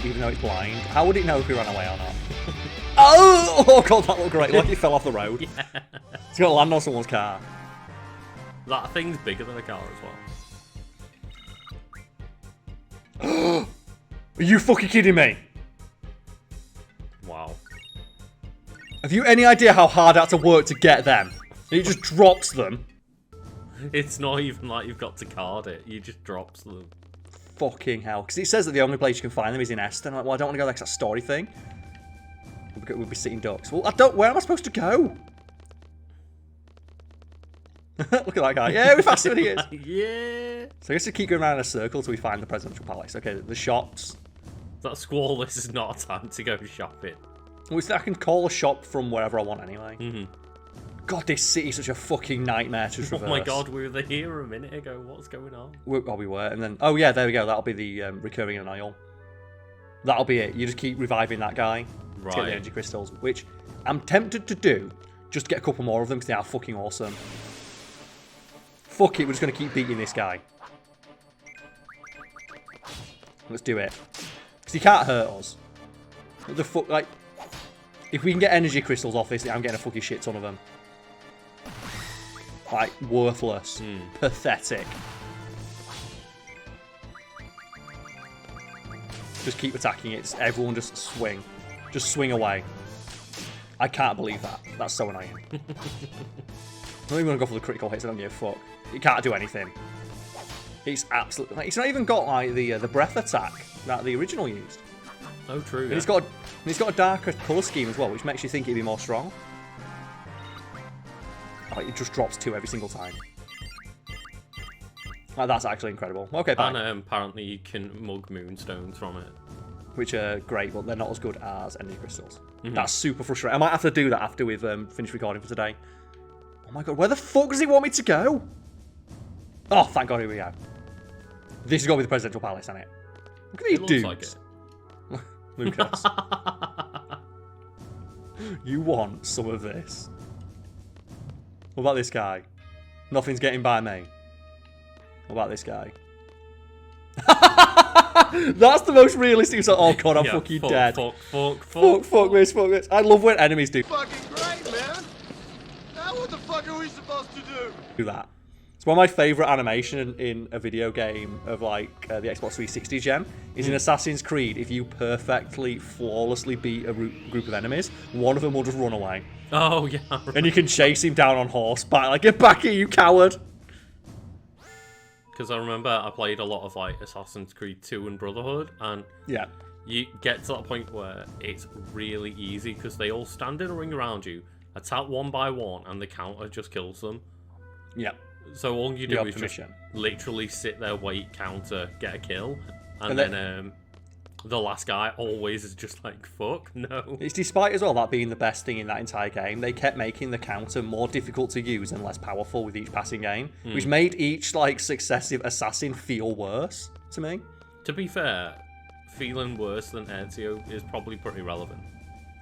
even though it's blind. How would it know if we ran away or not? Oh god, that looked great. Like it fell off the road. Yeah. It's gonna land on someone's car. That thing's bigger than a car as Are you fucking kidding me? well. Wow. Have you any idea how hard I had to work to get them? He just drops them. It's not even like you've got to card it. You just drops them. Fucking hell. Because it says that the only place you can find them is in Eston. I'm like, well, I don't want to go there 'cause that story thing. We'll be sitting ducks. Well, I don't... Where am I supposed to go? Look at that guy. Yeah, we're faster than he is. Yeah. So I guess we keep going around in a circle till we find the presidential palace. Okay, the shops. That squall, this is not a time to go shopping. I can call a shop from wherever I want anyway. Mm-hmm. God, this city's such a fucking nightmare to traverse. Oh my god, we were here a minute ago. What's going on? We were. And then... Oh, yeah, there we go. That'll be the recurring annoyal. That'll be it. You just keep reviving that guy. To get the energy crystals, which I'm tempted to do. Just get a couple more of them because they are fucking awesome. Fuck it, we're just going to keep beating this guy. Let's do it. Because he can't hurt us. What the fuck, like... If we can get energy crystals off this, I'm getting a fucking shit ton of them. Like, worthless. Pathetic. Just keep attacking it. Everyone just swing. Just swing away. I can't believe that. That's so annoying. I don't even want to go for the critical hits. I don't give a fuck. It can't do anything. It's absolutely... Like, it's not even got, like, the breath attack that the original used. Oh, true. And it's got a darker colour scheme as well, which makes you think it'd be more strong. Like, it just drops 2 every single time. Like, that's actually incredible. Okay, bye. And apparently you can mug moonstones from it. Which are great, but they're not as good as energy crystals. That's super frustrating. I might have to do that after we've finished recording for today. Oh my god, where the fuck does he want me to go? Oh, thank god, here we go. This has got to be the presidential palace, hasn't it? Look at these dudes. Looks like it. Lucas. You want some of this? What about this guy? Nothing's getting by me. What about this guy? That's the most realistic. So, oh god, I'm fucking dead. Fuck this. I love when enemies do. Fucking great, man. Now what the fuck are we supposed to do? That. It's one of my favourite animation in a video game of like the Xbox 360 gen is in Assassin's Creed. If you perfectly, flawlessly beat a group of enemies, one of them will just run away. Oh yeah. Right. And you can chase him down on horseback. Like, get back here, you coward. Because I remember I played a lot of like Assassin's Creed 2 and Brotherhood, and yeah, you get to that point where it's really easy because they all stand in a ring around you, attack one by one, and the counter just kills them. Yeah. So all you do is just literally sit there, wait, counter, get a kill, and then the last guy always is just like, fuck, no. It's despite as well that being the best thing in that entire game, they kept making the counter more difficult to use and less powerful with each passing game, which made each like successive assassin feel worse to me. To be fair, feeling worse than Ezio is probably pretty relevant.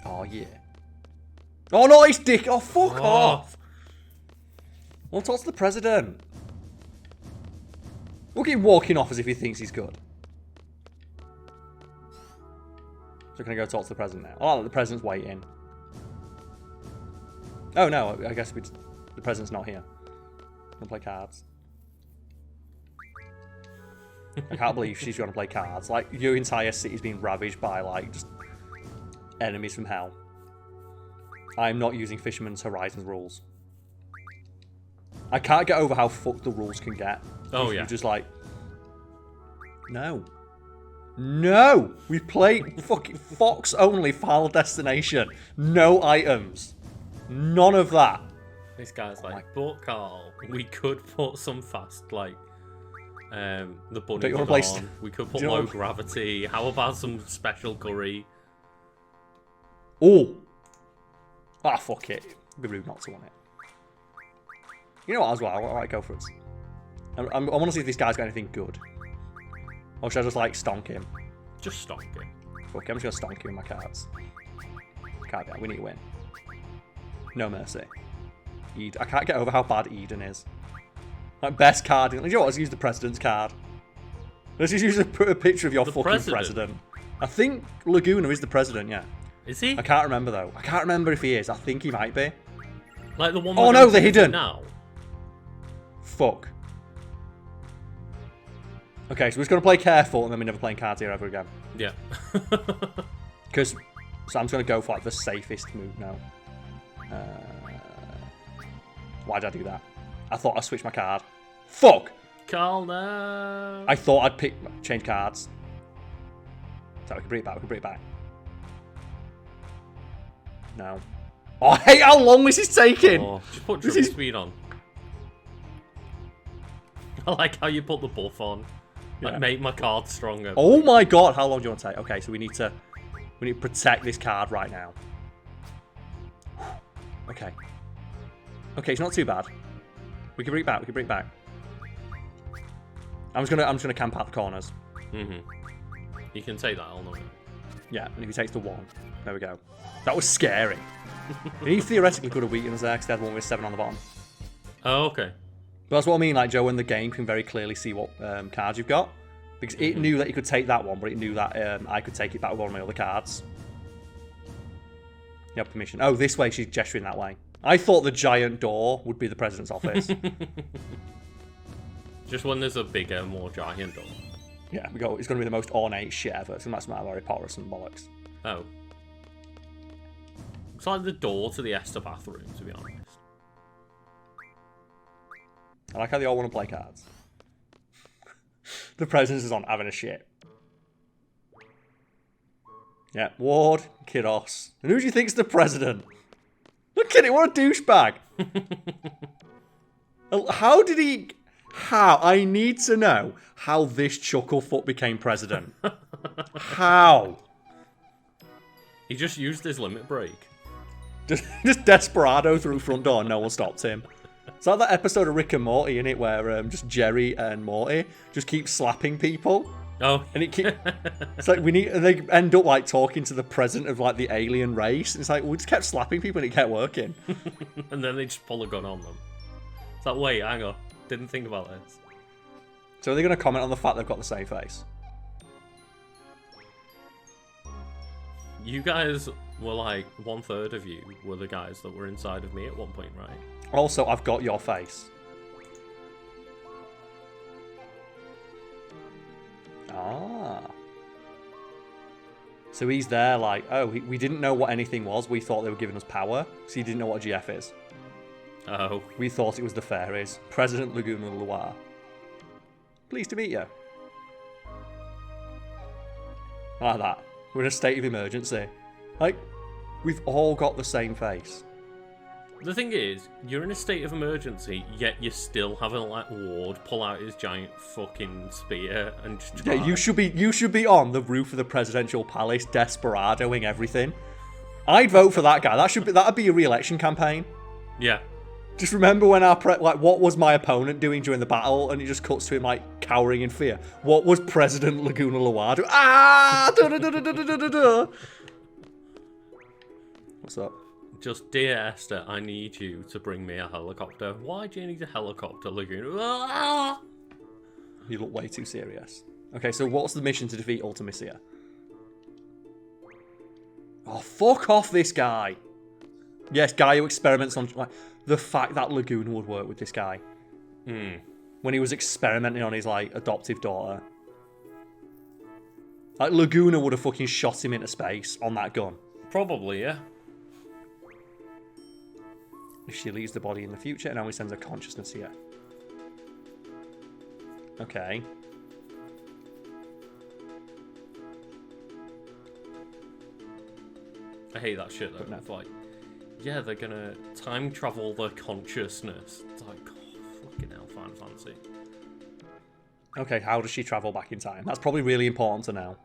Oh yeah. Oh no, he's dick. Oh fuck off. Well, talk to the president. Look at him walking off as if he thinks he's good. So can I go talk to the president now? Oh, the president's waiting. Oh no, I guess the president's not here. I'm gonna play cards. I can't believe she's gonna play cards. Like, your entire city's been ravaged by, like, just enemies from hell. I'm not using Fisherman's Horizons rules. I can't get over how fucked the rules can get. Oh, yeah. You're just like... No. No! We play fucking Fox only Final Destination. No items. None of that. This guy's like, but Carl, we could put some fast, like, the bunny on. We could put low gravity. How about some special curry? Oh! Ah, fuck it. It'd be rude not to want it. You know what, as well, I might go for it. I want to see if this guy's got anything good. Or should I just, like, stonk him? Just stonk him. Fuck it, I'm just gonna stonk you in my cards. Can't get, we need to win. No mercy. I can't get over how bad Eden is. Like, best card. You know what, let's use the president's card. Let's just use a picture of your fucking president. I think Laguna is the president, yeah. Is he? I can't remember, though. I can't remember if he is. I think he might be. Like the one... Oh, no, they're hidden! Now? Fuck. Okay, so we're just going to play careful, and then we're never playing cards here ever again. Yeah. Because Sam's going to go for like the safest move now. Why did I do that? I thought I switched my card. Fuck! Karl, no! I thought I'd change cards. So we can bring it back, we can bring it back. No. Oh, I hate how long this is taking! Oh, just put jump speed on. I like how you put the buff on. Like, make my card stronger. Oh my god, how long do you want to take? Okay, so we need to protect this card right now. Okay. Okay, it's not too bad. We can bring it back, we can bring it back. I'm just gonna camp out the corners. Mm-hmm. You can take that, I'll know. Yeah, and if he takes the 1, there we go. That was scary. He theoretically could have beaten us there because they had one with 7 on the bottom. Oh, okay. But that's what I mean, like, Joe, when the game can very clearly see what cards you've got. Because it knew that you could take that one, but it knew that I could take it back with one of my other cards. You have permission. Oh, this way, she's gesturing that way. I thought the giant door would be the president's office. Just when there's a bigger, more giant door. Yeah, we go. It's going to be the most ornate shit ever. It's going to be like Harry Potter or some bollocks. Oh. It's like the door to the Esther bathroom, to be honest. I like how they all want to play cards. The president is on having a shit. Yeah, Ward, Kiros. And who do you think's the president? Look at it, what a douchebag. How did he... How? I need to know how this Chucklefoot became president. How? He just used his limit break. Just desperado through front door and no one stopped him. It's like that episode of Rick and Morty, innit, where just Jerry and Morty just keep slapping people. Oh. And it's like they end up like talking to the president of like the alien race. And it's like, we just kept slapping people and it kept working. And then they just pull a gun on them. It's like, wait, hang on. Didn't think about this. So are they going to comment on the fact they've got the same face? You guys were like 1/3 of you were the guys that were inside of me at one point, right? Also, I've got your face. Ah. So he's there like, oh, we didn't know what anything was. We thought they were giving us power. So he didn't know what a GF is. Oh. We thought it was the fairies. President Laguna Loire. Pleased to meet you. I like that. We're in a state of emergency. Like, we've all got the same face. The thing is, you're in a state of emergency, yet you're still having like Ward pull out his giant fucking spear and just try. Yeah, you should be on the roof of the presidential palace, desperadoing everything. I'd vote for that guy. That'd be a re-election campaign. Yeah. Just remember when what was my opponent doing during the battle, and it just cuts to him like cowering in fear. What was President Laguna Loire doing? Ah! What's up? Just, dear Esther, I need you to bring me a helicopter. Why do you need a helicopter, Laguna? Ah! You look way too serious. Okay, so what's the mission to defeat Ultimisia? Oh, fuck off this guy. Yes, guy who experiments on... Like, the fact that Laguna would work with this guy. When he was experimenting on his, like, adoptive daughter. Like, Laguna would have fucking shot him into space on that gun. Probably, yeah. If she leaves the body in the future and only sends her consciousness here. Okay. I hate that shit though. It's like, yeah, they're gonna time travel the consciousness. It's like, oh, fucking hell, Final Fantasy. Okay, how does she travel back in time? That's probably really important to know.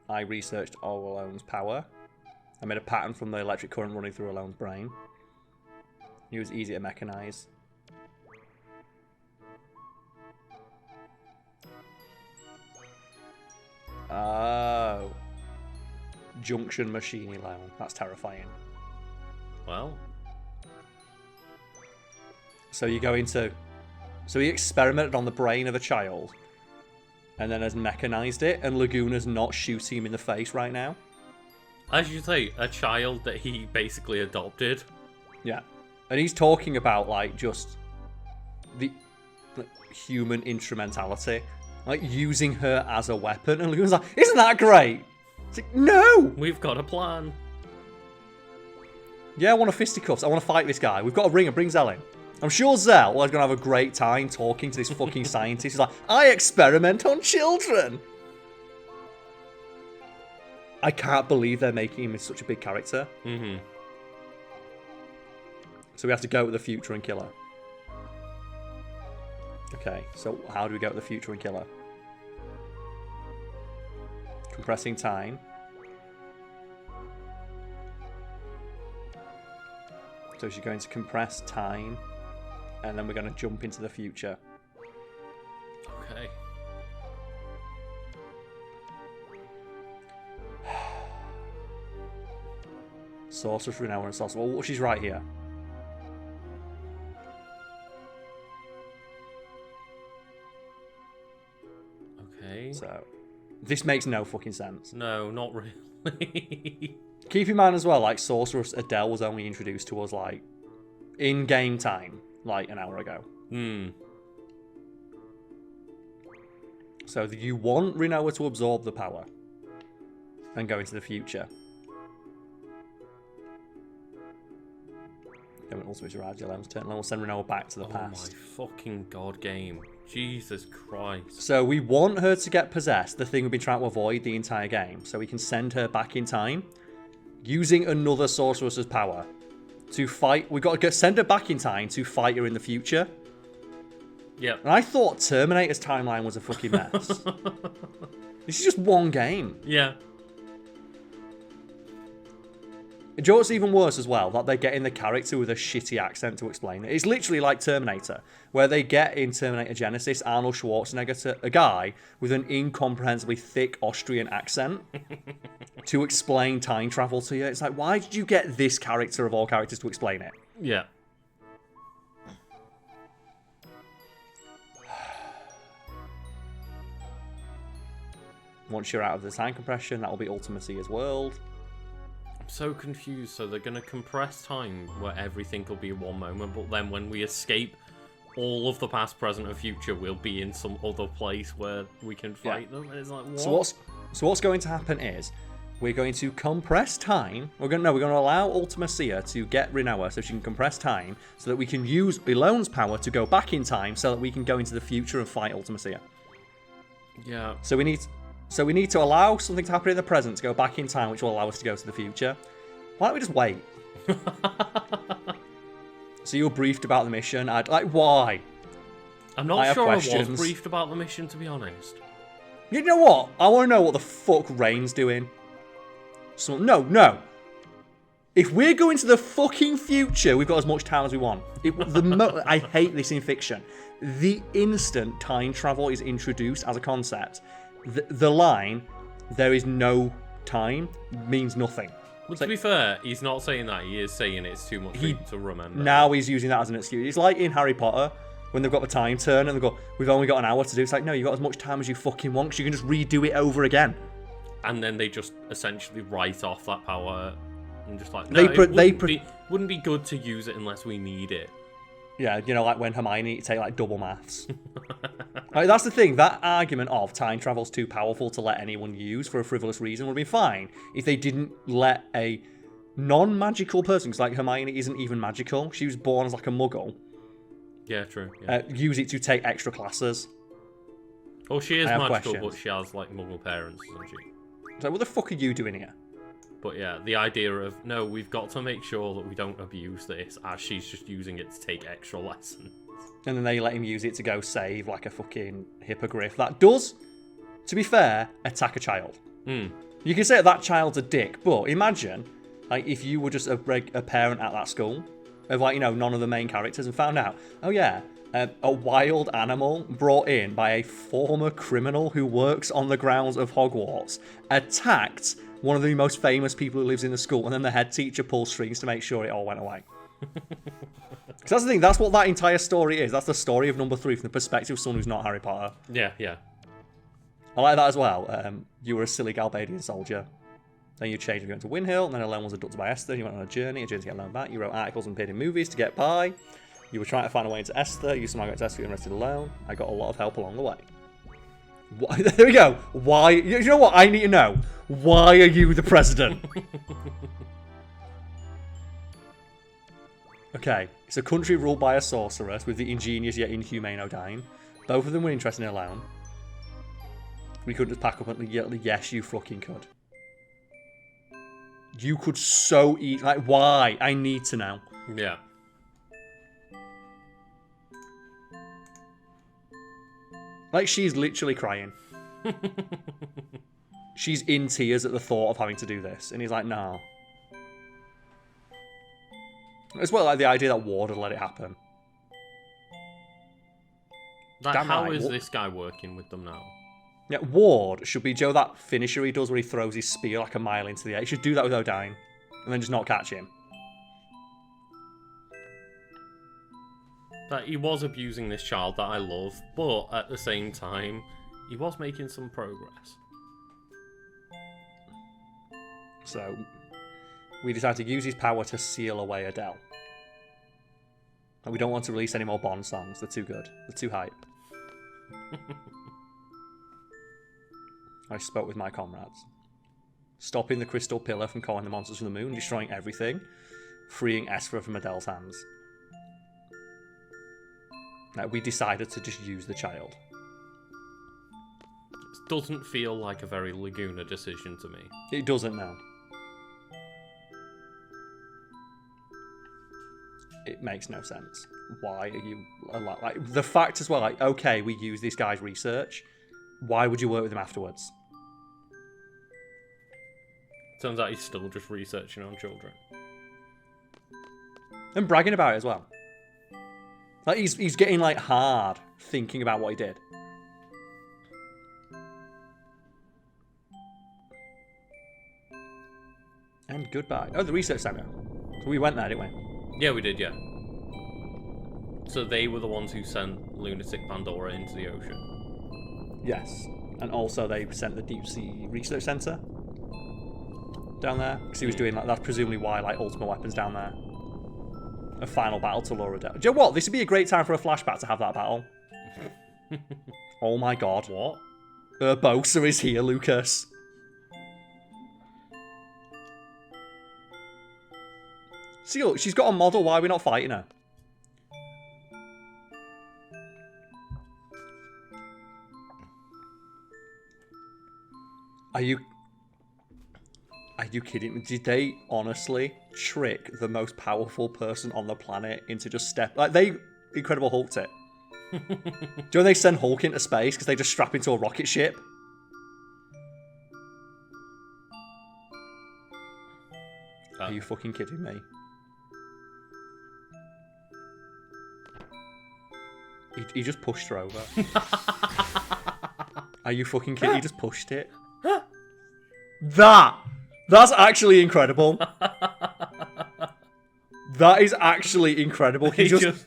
I researched Alone's power. I made a pattern from the electric current running through Alone's brain. He was easy to mechanize. Oh. Junction machine Alone. That's terrifying. Well. So you go into... So he experimented on the brain of a child. and then has mechanized it, and Laguna's not shooting him in the face right now. As you say, a child that he basically adopted. Yeah. And he's talking about, like, just the human instrumentality. Like, using her as a weapon. And Laguna's like, isn't that great? It's like, no! We've got a plan. Yeah, I want a fisticuffs. I want to fight this guy. We've got a ringer. Bring Zell in. I'm sure Zell is going to have a great time talking to this fucking scientist. He's like, I experiment on children. I can't believe they're making him such a big character. Mm-hmm. So we have to go to the future and kill her. Okay, so how do we go to the future and kill her? Compressing time. So she's going to compress time, and then we're going to jump into the future. Okay. Sorceress for an hour and sorcerer. Well, she's right here. Okay. So, this makes no fucking sense. No, not really. Keep in mind as well, like, Sorceress Adele was only introduced to us, like, in game time, like, an hour ago. Hmm. So, you want Rinoa to absorb the power and go into the future. Then when ultimately arrives, Eleven's turn, and we'll send Rinoa back to the past. Oh my fucking god game. Jesus Christ. So, we want her to get possessed, the thing we've been trying to avoid the entire game, so we can send her back in time. Using another sorceress's power to fight. We've got to send her back in time to fight her in the future. Yep. And I thought Terminator's timeline was a fucking mess. This is just one game. Yeah. Do you know what's even worse as well? That they get in the character with a shitty accent to explain it. It's literally like Terminator, where they get in Terminator Genesis Arnold Schwarzenegger to a guy with an incomprehensibly thick Austrian accent to explain time travel to you. It's like, why did you get this character of all characters to explain it? Yeah. Once you're out of the time compression, that will be Ultimacia's world. I'm so confused. So they're going to compress time where everything will be in one moment, but then when we escape all of the past, present, and future, we'll be in some other place where we can fight them. And it's like, what? So what's going to happen is we're going to compress time. We're going to allow Ultimacia to get Rinoa so she can compress time so that we can use Elone's power to go back in time so that we can go into the future and fight Ultimacia. Yeah. So we need to allow something to happen in the present to go back in time, which will allow us to go to the future. Why don't we just wait? So you were briefed about the mission. Why? I'm not sure I was briefed about the mission, to be honest. You know what? I want to know what the fuck Rain's doing. So, no. If we're going to the fucking future, we've got as much time as we want. I hate this in fiction. The instant time travel is introduced as a concept, the line, there is no time, means nothing. Well, to be fair, he's not saying that. He is saying it's too much for you to remember. Now he's using that as an excuse. It's like in Harry Potter, when they've got the time turn and they go, we've only got an hour to do. It's like, no, you've got as much time as you fucking want, because you can just redo it over again. And then they just essentially write off that power and just like, no, wouldn't be good to use it unless we need it. Yeah, you know, like when Hermione take like double maths. Like, that's the thing. That argument of time travel's too powerful to let anyone use for a frivolous reason would be fine if they didn't let a non-magical person, because like Hermione isn't even magical. She was born as like a muggle. Yeah, true. Yeah. Use it to take extra classes. Oh, she is magical, but she has like muggle parents, doesn't she? So what the fuck are you doing here? But yeah, the idea of, no, we've got to make sure that we don't abuse this, as she's just using it to take extra lessons. And then they let him use it to go save like a fucking hippogriff. That does, to be fair, attack a child. You can say that child's a dick, but imagine like if you were just a parent at that school of like, you know, none of the main characters and found out, oh yeah, a wild animal brought in by a former criminal who works on the grounds of Hogwarts attacked one of the most famous people who lives in the school, and then the head teacher pulls strings to make sure it all went away. Because that's the thing, that's what that entire story is. That's the story of number 3 from the perspective of someone who's not Harry Potter. Yeah, yeah. I like that as well. You were a silly Galbadian soldier. Then you changed and went to Windhill, and then Ellen was abducted by Esther. You went on a journey to get Ellen back. You wrote articles and appeared in movies to get by. You were trying to find a way into Esther. You somehow got to Esther and rested alone. I got a lot of help along the way. There we go. Why? You know what I need to know? Why are you the president? Okay, it's a country ruled by a sorceress with the ingenious yet inhumane O'Dine. Both of them were interested in alone. We could just pack up and yes, you fucking could. You could so eat. Like, why? I need to know. Yeah. Like, she's literally crying. She's in tears at the thought of having to do this. And he's like, nah. As well, like the idea that Ward had let it happen. Like, Damn how right. is this guy working with them now? Yeah, Ward should be Joe, that finisher he does where he throws his spear like a mile into the air. He should do that with O'Dine. And then just not catch him. That he was abusing this child that I love, but at the same time, he was making some progress. So, we decided to use his power to seal away Adele. And we don't want to release any more Bond songs. They're too good. They're too hype. I spoke with my comrades. Stopping the crystal pillar from calling the monsters from the moon, destroying everything, freeing Esra from Adele's hands. Now, we decided to just use the child. It doesn't feel like a very Laguna decision to me. It doesn't now. It makes no sense. Why are you... Like, the fact as well, like, okay, we use this guy's research. Why would you work with him afterwards? Turns out he's still just researching on children. And bragging about it as well. Like, he's getting, like, hard thinking about what he did. And goodbye. Oh, the research center. So we went there, didn't we? Yeah, we did, yeah. So they were the ones who sent Lunatic Pandora into the ocean. Yes. And also they sent the Deep Sea Research Center down there. Because he was doing, like, that's presumably why, like, Ultimate Weapon's down there. A final battle to lure Adele. Do you know what? This would be a great time for a flashback to have that battle. Oh my god. What? Urbosa is here, Lucas. See, look, she's got a model. Why are we not fighting her? Are you kidding me? Did they honestly trick the most powerful person on the planet into just step... Like, they Incredible Hulked it. Do you know they send Hulk into space because they just strap into a rocket ship? Are you fucking kidding me? He just pushed her over. Are you fucking kidding? He just pushed it. That's actually incredible. That is actually incredible. He just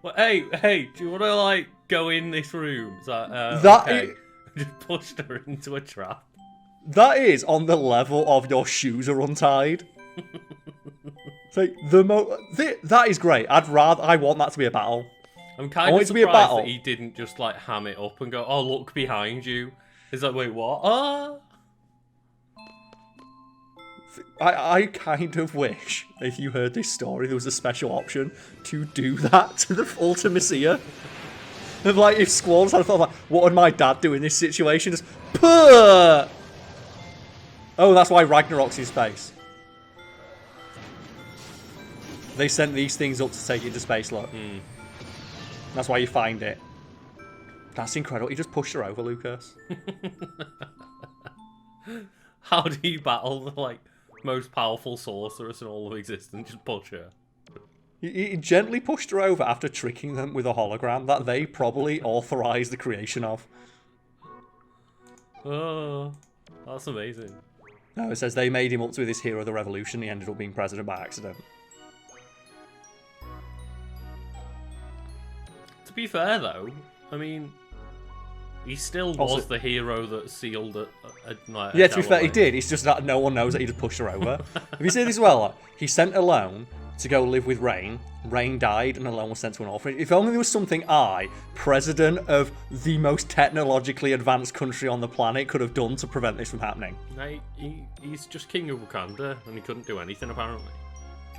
well, hey, do you want to, like, go in this room? It's like, that just pushed her into a trap. That is on the level of your shoes are untied. It's like that is great. I want that to be a battle. I'm kind of surprised that he didn't just, like, ham it up and go, oh, look behind you. It's like, wait, what? Ah! I kind of wish, if you heard this story, there was a special option to do that to the Ultimacia. And, like, if Squalls had thought, like, what would my dad do in this situation? Just, puh! Oh, that's why Ragnarok's in space. They sent these things up to take it into space, look. That's why you find it. That's incredible. He just pushed her over, Lucas. How do you battle the, like, most powerful sorceress in all of existence? Just push her. He gently pushed her over after tricking them with a hologram that they probably authorized the creation of. Oh, that's amazing. No, it says they made him up to be this hero of the revolution. He ended up being president by accident. To be fair, though, I mean, He still was Also- the hero that sealed it. Yeah, to be fair, he did. It's just that no one knows that he just pushed her over. Have you seen this as well? Like, he sent Alone to go live with Rain. Rain died, and Alone was sent to an orphanage. If only there was something president of the most technologically advanced country on the planet, could have done to prevent this from happening. He's just king of Wakanda, and he couldn't do anything apparently.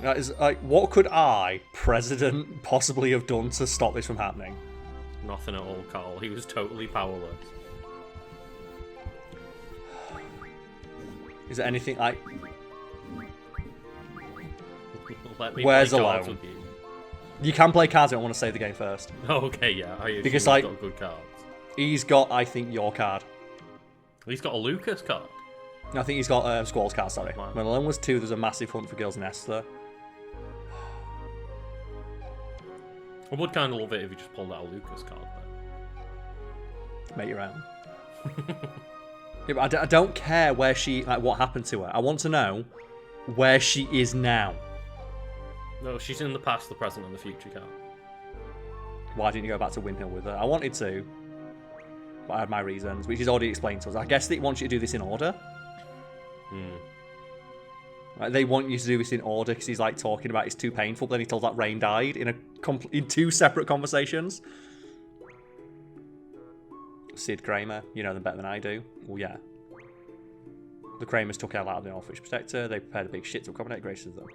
That is like, what could president, possibly have done to stop this from happening? Nothing at all, Carl. He was totally powerless. Is there anything like? Let me Where's play cards Alone? with you. You can play cards. I want to save the game first. Oh, okay, yeah. Because, He's like- got good cards. He's got, I think, your card. He's got a Lucas card. I think he's got Squall's card. Sorry. Wow. When Alone was 2, there's a massive hunt for girls in Esther. I would kind of love it if he just pulled out a Lucas card. Make your own. Yeah, but I don't care where she, like, what happened to her. I want to know where she is now. No, she's in the past, the present, and the future, Carl. Why didn't you go back to Windhill with her? I wanted to, but I had my reasons, which is already explained to us. I guess they want you to do this in order. Like, they want you to do this in order because he's like talking about it's too painful. But then he told that Rain died in 2 separate conversations. Sid Kramer, you know them better than I do. Well, yeah. The Kramers took Elle out of the orphanage to protect her. They prepared a big shit to accommodate Grace with them.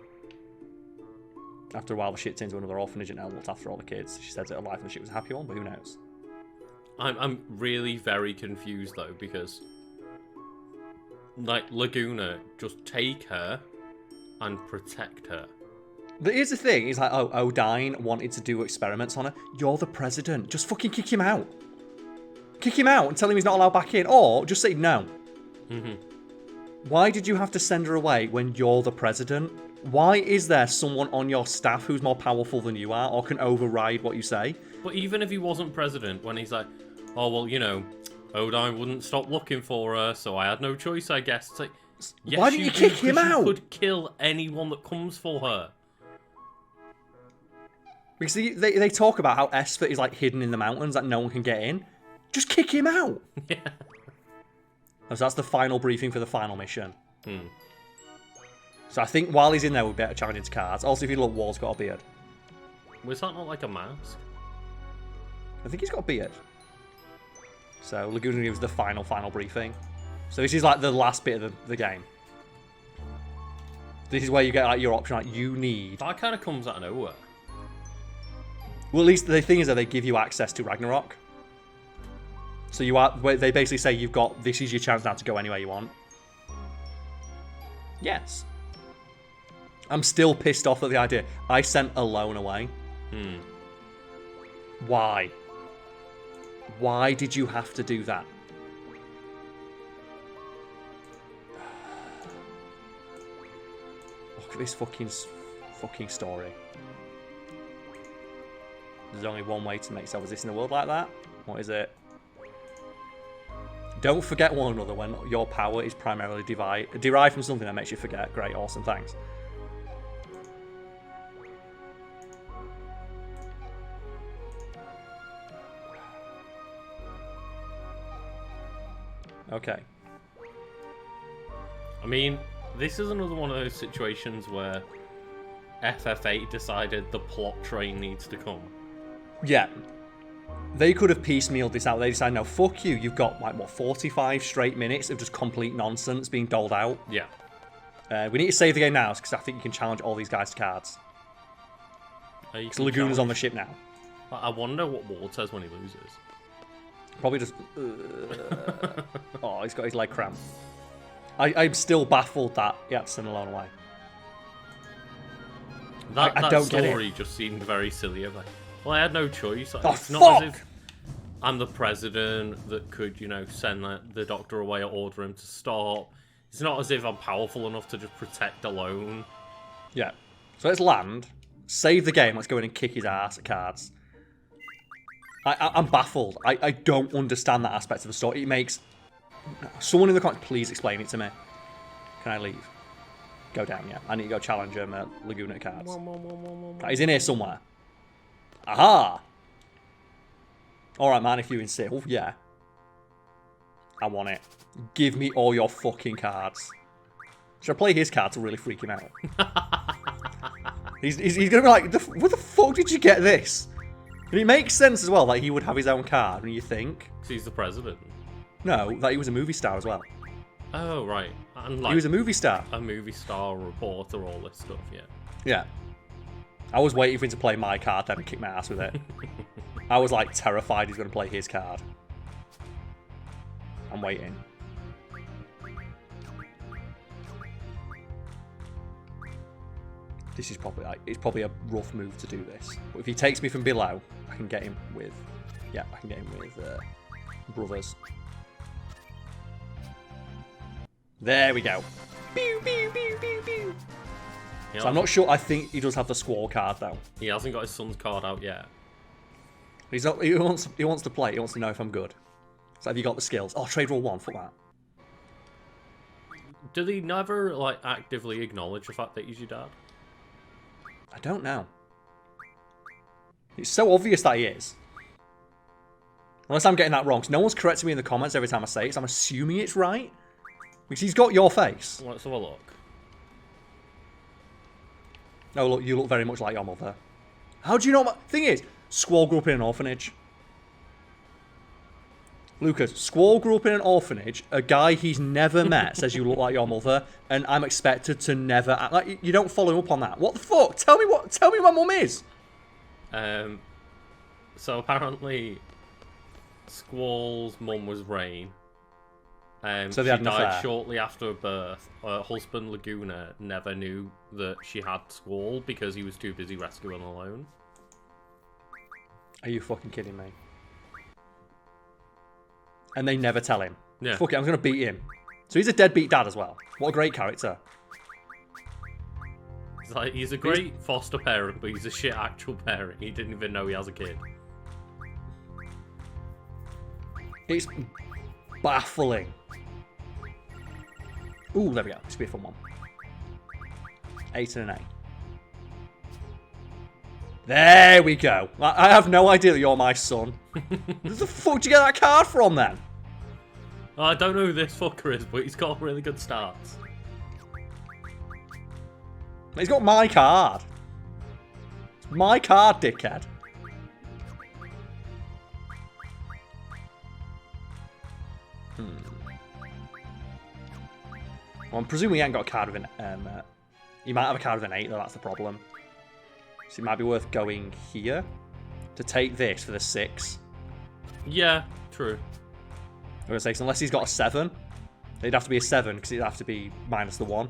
After a while, the shit's into another orphanage and Elle looked after all the kids. She said that her life in the shit was a happy one, but who knows? I'm really very confused though, because like Laguna, just take her and protect her. But here's the thing, he's like, oh, Odine wanted to do experiments on her. You're the president. Just fucking kick him out. Kick him out and tell him he's not allowed back in. Or just say no. Why did you have to send her away when you're the president? Why is there someone on your staff who's more powerful than you are or can override what you say? But even if he wasn't president, when he's like, oh, well, you know, Odine wouldn't stop looking for her, so I had no choice, I guess. It's like, yes, why didn't you kick him 'cause out? You could kill anyone that comes for her. Because they talk about how Esphir is like hidden in the mountains that no one can get in. Just kick him out. Yeah. So that's the final briefing for the final mission. So I think while he's in there, we'll be able to challenge into cards. Also, if you look, Wall's got a beard. Was that not like a mask? I think he's got a beard. So Laguna gives the final briefing. So this is like the last bit of the game. This is where you get like your option. Like you need. That kind of comes out of nowhere. Well, at least the thing is that they give you access to Ragnarok. So you are. They basically say you've got. This is your chance now to go anywhere you want. Yes. I'm still pissed off at the idea. I sent Alone away. Why? Why did you have to do that? Look at this fucking story. There's only one way to make self-exist in a world like that. What is it? Don't forget one another when your power is primarily derived from something that makes you forget. Great, awesome, thanks. Okay. I mean, this is another one of those situations where FF8 decided the plot train needs to come. Yeah. They could have piecemealed this out. They decided, no, fuck you. You've got, like, what, 45 straight minutes of just complete nonsense being doled out. Yeah. We need to save the game now, because I think you can challenge all these guys to cards. Because Laguna's on the ship now. I wonder what Ward says when he loses. Probably just... oh, he's got his leg cramp. I'm still baffled that he had to send Alone away. That I don't get it. story just seemed very silly. Like, well, I had no choice. Oh, it's not fuck! as if I'm the president that could, you know, send the doctor away or order him to stop. It's not as if I'm powerful enough to just protect Alone. Yeah. So let's land, save the game, let's go in and kick his ass at cards. I'm baffled. I don't understand that aspect of the story. It makes... Someone in the comments, please explain it to me. Can I leave? Go down, yeah. I need to go challenge him at Laguna cards. He's in here somewhere. Aha! Alright, man, if you insist. Oh, yeah. I want it. Give me all your fucking cards. Should I play his card to really freak him out? he's gonna be like, where the fuck did you get this? And it makes sense as well that he would have his own card, when you think. Because he's the president. No, that he was a movie star as well. Oh, right. And like, He was a movie star. a movie star, reporter, all this stuff, yeah. Yeah. I was waiting for him to play my card then and kick my ass with it. I was like terrified he's going to play his card. I'm waiting. This is probably like, it's probably a rough move to do this. But if he takes me from below, I can get him with, yeah, I can get him with brothers. There we go. Pew, pew, pew, pew, pew. So I'm not sure. I think he does have the Squall card though. He hasn't got his son's card out yet. He's not, he wants to play. He wants to know if I'm good. So have you got the skills? Oh, trade roll 1. Fuck that. Do they never like actively acknowledge the fact that he's your dad? I don't know. It's so obvious that he is. Unless I'm getting that wrong. Because no one's correcting me in the comments every time I say it. So I'm assuming it's right. Because he's got your face. Let's have a look. Oh, look, you look very much like your mother. How do you know? Thing is, Squall grew up in an orphanage. Lucas, Squall grew up in an orphanage. A guy he's never met says you look like your mother, and I'm expected to never act like you don't follow up on that. What the fuck? Tell me who my mum is. So apparently, Squall's mum was Rain. So she they had an died affair. shortly after her birth. Her husband Laguna never knew that she had Squall because he was too busy rescuing alone. Are you fucking kidding me? And they never tell him. Yeah. Fuck it, I'm gonna beat him. So he's a deadbeat dad as well. What a great character. It's like, he's a great foster parent, but he's a shit actual parent. He didn't even know he has a kid. It's baffling. Ooh, there we go. This will be a fun one. 8 and an 8. There we go. I have no idea that you're my son. Where the fuck did you get that card from then? I don't know who this fucker is, but he's got really good stats. He's got my card. It's my card, dickhead. Well, I'm presuming he ain't got a card with an... he might have a card with an 8, though, that's the problem. So it might be worth going here to take this for the 6. Yeah, true. I'm going to say, 'cause unless he's got a 7, it'd have to be a 7, because it'd have to be minus the 1.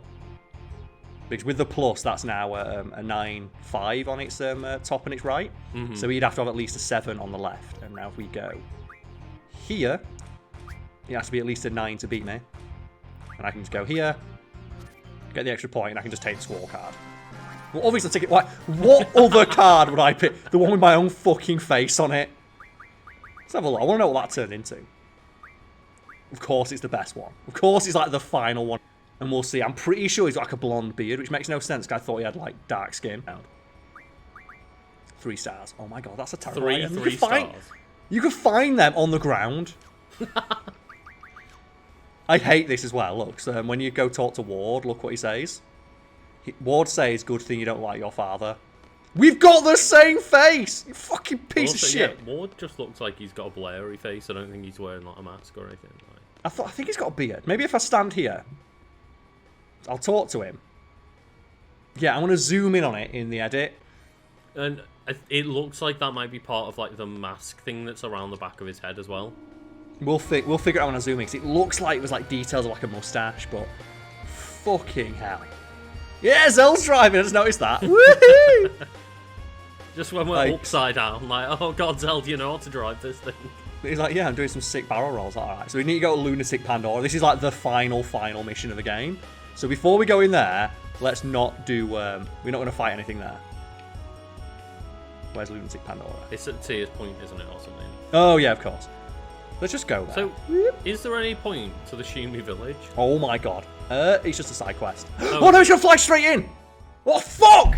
Because with the plus, that's now a 9-5 on its top and its right. Mm-hmm. So he'd have to have at least a 7 on the left. And now if we go here, it has to be at least a 9 to beat me. And I can just go here, get the extra point, and I can just take the Squall card. Well, obviously, take it. What other card would I pick? The one with my own fucking face on it. Let's have a look. I want to know what that turned into. Of course, it's the best one. Of course, it's like the final one. And we'll see. I'm pretty sure he's got like a blonde beard, which makes no sense because I thought he had like dark skin. 3 stars. Oh my god, that's a terrible item. 3 stars. You can find them on the ground. I hate this as well. Look, so when you go talk to Ward, look what he says. Ward says, "Good thing you don't like your father." We've got the same face! You fucking piece of shit. Yeah, Ward just looks like he's got a blurry face. I don't think he's wearing like a mask or anything. I think he's got a beard. Maybe if I stand here, I'll talk to him. Yeah, I'm going to zoom in on it in the edit. And it looks like that might be part of like the mask thing that's around the back of his head as well. We'll figure it out when I zoom in, because it looks like it was like details of like a mustache, but fucking hell. Yeah, Zell's driving, I just noticed that. Woohoo! Just when we're upside down, like, oh god, Zell, do you know how to drive this thing? He's like, yeah, I'm doing some sick barrel rolls. Alright, so we need to go to Lunatic Pandora. This is like the final mission of the game. So before we go in there, let's not do, we're not going to fight anything there. Where's Lunatic Pandora? It's at Tier's Point, isn't it, or something? Oh, yeah, of course. Let's just go there. So, is there any point to the Shumi village? Oh my god. It's just a side quest. Oh no, it's gonna fly straight in! What the fuck?